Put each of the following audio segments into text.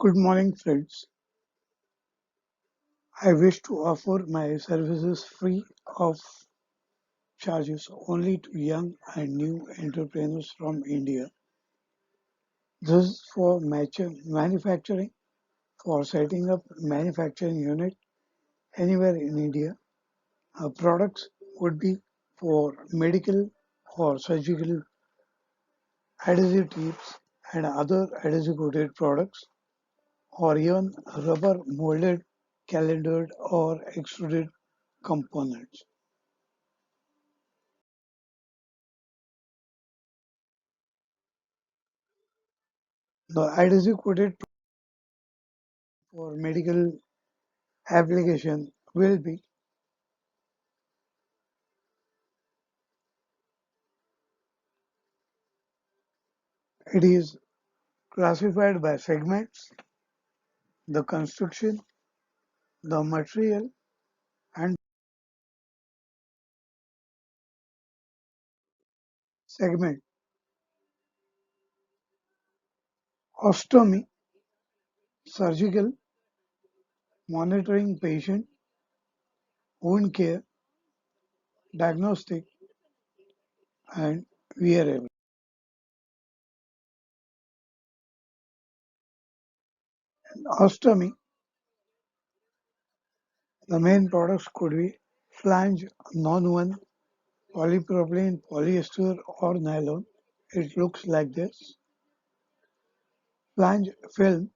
Good morning, friends. I wish to offer my services free of charges only to young and new entrepreneurs from India. This is for manufacturing, for setting up manufacturing unit anywhere in India. Our products would be for medical or surgical adhesive tips and other adhesive coated products, or even rubber molded, calendared, or extruded components. The adhesive coated for medical application will be it is classified by segments, the construction, the material and segment. Ostomy, surgical, monitoring patient, wound care, diagnostic and wearable. Ostomy, the main products could be flange non-woven polypropylene, polyester or nylon. It looks like this. Flange film,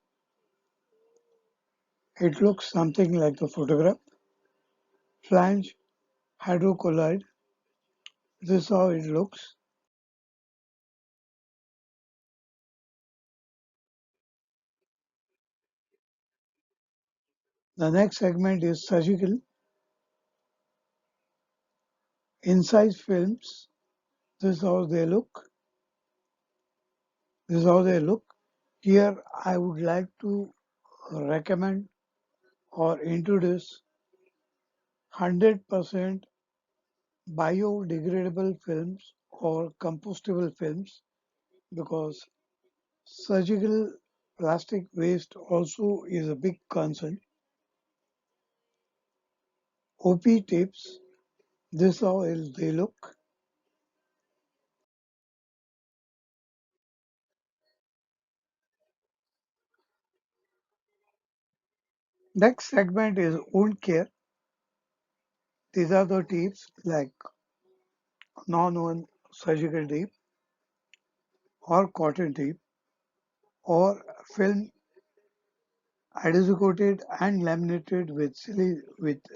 it looks something like the photograph. Flange hydrocolloid, this is how it looks. The next segment is surgical incise films. This is how they look. This is how they look. Here I would like to recommend or introduce 100% biodegradable films or compostable films because surgical plastic waste also is a big concern. OP tips, this is how they look. Next segment is wound care. These are the tips like non-woven surgical tip or cotton tip or film adhesive coated and laminated with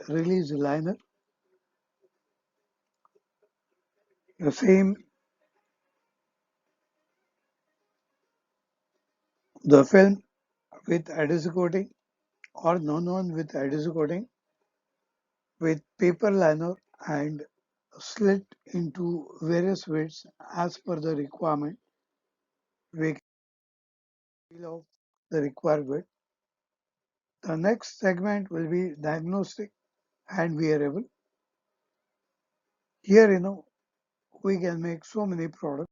release liner. The same, the film with adhesive coating or non-woven with adhesive coating with paper liner and slit into various widths as per the requirement. We can peel off the required width. The next segment will be diagnostic and wearable. Here, we can make so many products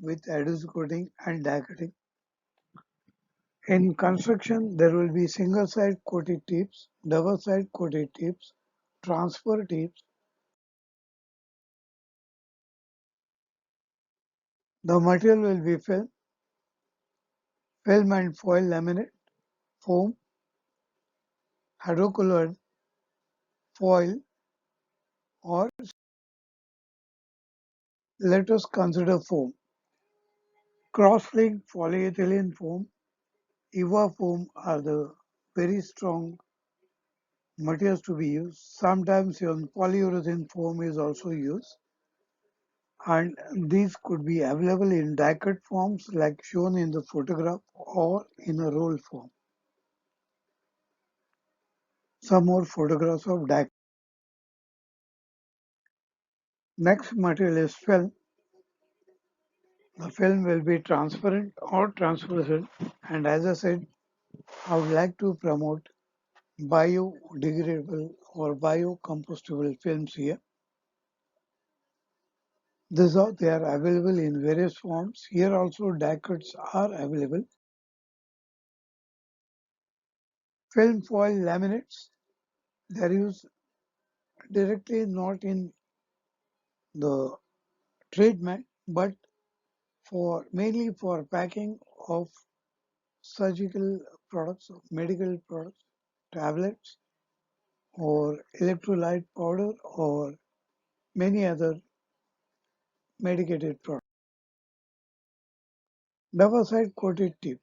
with adhesive coating and die cutting. In construction, there will be single side coated tips, double side coated tips, transfer tips. The material will be film and foil laminate, foam, hydrocolloid, foil, or let us consider foam. Cross-linked polyethylene foam, EVA foam are the very strong materials to be used. Sometimes even polyurethane foam is also used. And these could be available in die-cut forms like shown in the photograph or in a roll form. Some more photographs of die. Next material is film. The film will be transparent or translucent, and as I said, I would like to promote biodegradable or biocompostable films here. These are they are available in various forms. Here also die cuts are available. Film foil laminates, they're used directly not in the treatment but for mainly for packing of surgical products, medical products, tablets, or electrolyte powder, or many other medicated products. Double side coated tip.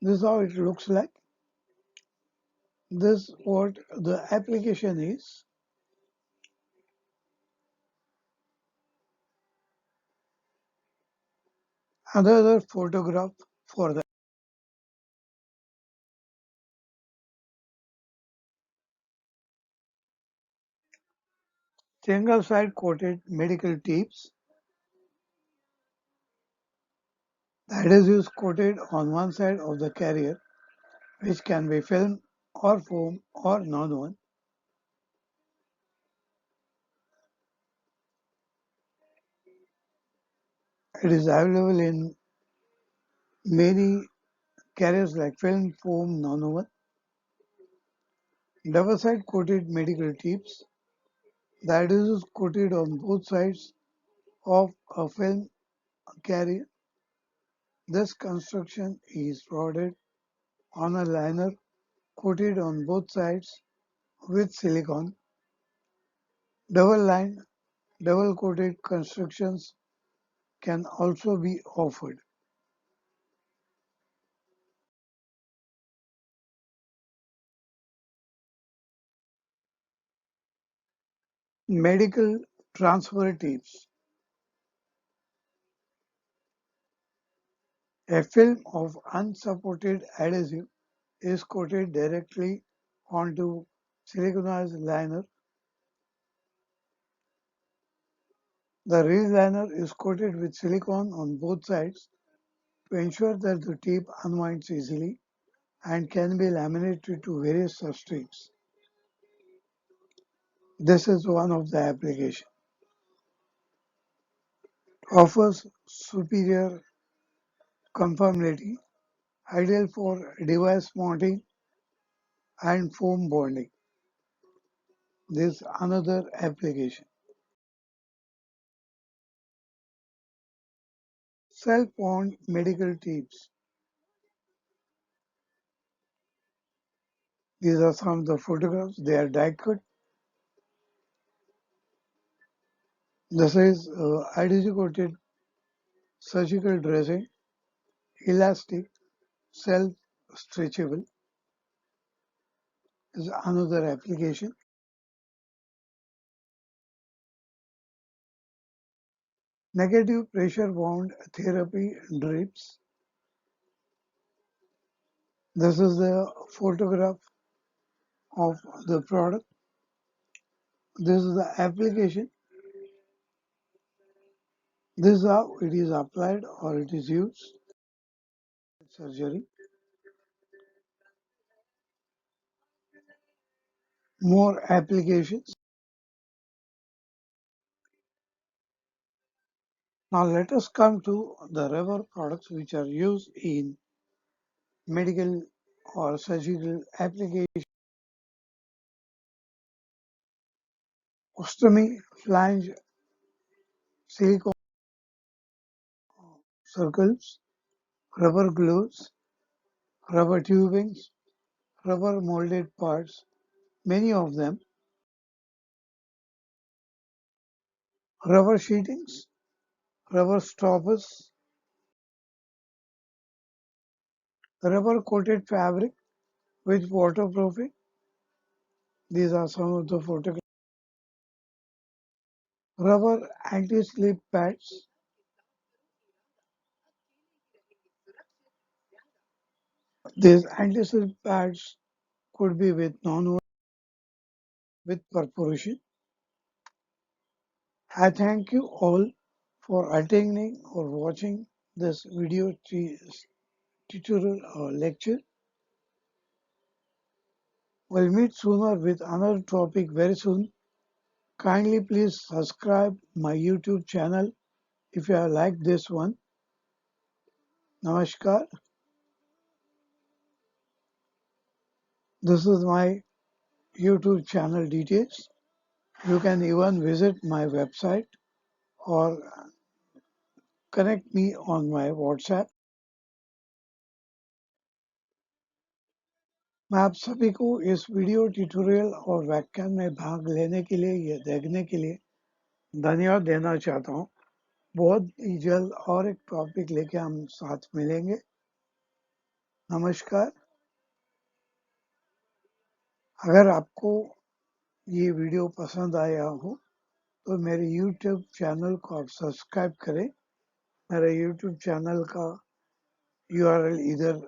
This is how it looks like. This what the application is. Another photograph for the single side coated medical tips. The adhesive is coated on one side of the carrier, which can be film or foam or non-one. It is available in many carriers like film, foam, non-one. Double side coated medical tips. The adhesive is coated on both sides of a film carrier. This construction is provided on a liner coated on both sides with silicone. Double lined, double coated constructions can also be offered. Medical transfer tips. A film of unsupported adhesive is coated directly onto siliconized liner. The reliner is coated with silicone on both sides to ensure that the tape unwinds easily and can be laminated to various substrates. This is one of the applications. Offers superior conformability, ideal for device mounting and foam bonding. This is another application. Self-wound medical tips. These are some of the photographs. They are die cut. This is adhesive coated surgical dressing, elastic, self-stretchable. Is another application. Negative pressure wound therapy drapes. This is the photograph of the product. This is the application. This is how it is applied or it is used. Surgery. More applications. Now let us come to the rubber products which are used in medical or surgical application. Ostomy, flange, silicone circles, rubber gloves, rubber tubings, rubber molded parts, many of them, rubber sheetings, rubber stoppers, rubber coated fabric with waterproofing. These are some of the photographs. Rubber anti-slip pads. These anti-slip pads could be with non-woven with perforation. I thank you all for attending or watching this video tutorial or lecture. We'll meet sooner with another topic very soon. Kindly please subscribe my YouTube channel if you have liked this one. Namaskar. This is my YouTube channel details. You can even visit my website or connect me on my WhatsApp. मैं आप सभी को इस video tutorial और व्याख्यान में भाग लेने के लिए या देखने के लिए धन्यवाद देना चाहता हूँ। बहुत ही जल्द और एक टॉपिक लेके हम साथ मिलेंगे। नमस्कार। अगर आपको ये वीडियो पसंद आया हो तो मेरे YouTube चैनल को आप सब्सक्राइब करें। मेरे YouTube चैनल का URL इधर